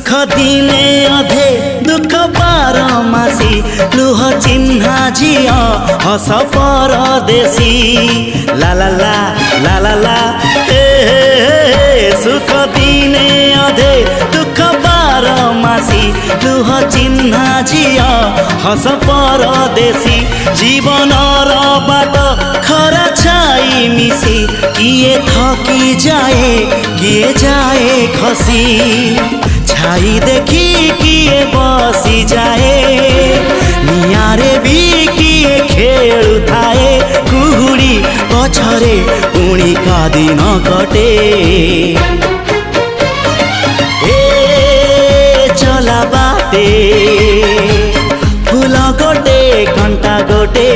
सुख दिने अधे दुख बारमासी लुह चिन्हा झिया हस परदेशी ला ला ला ला ला ला सुख दिने अधे दुख बारमासी लुह चिन्हा झिया हस परदेशी जीवन बाट खरा छाई मिसी किए थकी जाए किए जाए खसी छाई देखी किए बसी जाए नियारे भी किए खेलु थाए कुहुड़ी पछरे पुणी का दिन कटे ए चला बाटे फूल गोटे घंटा गोटे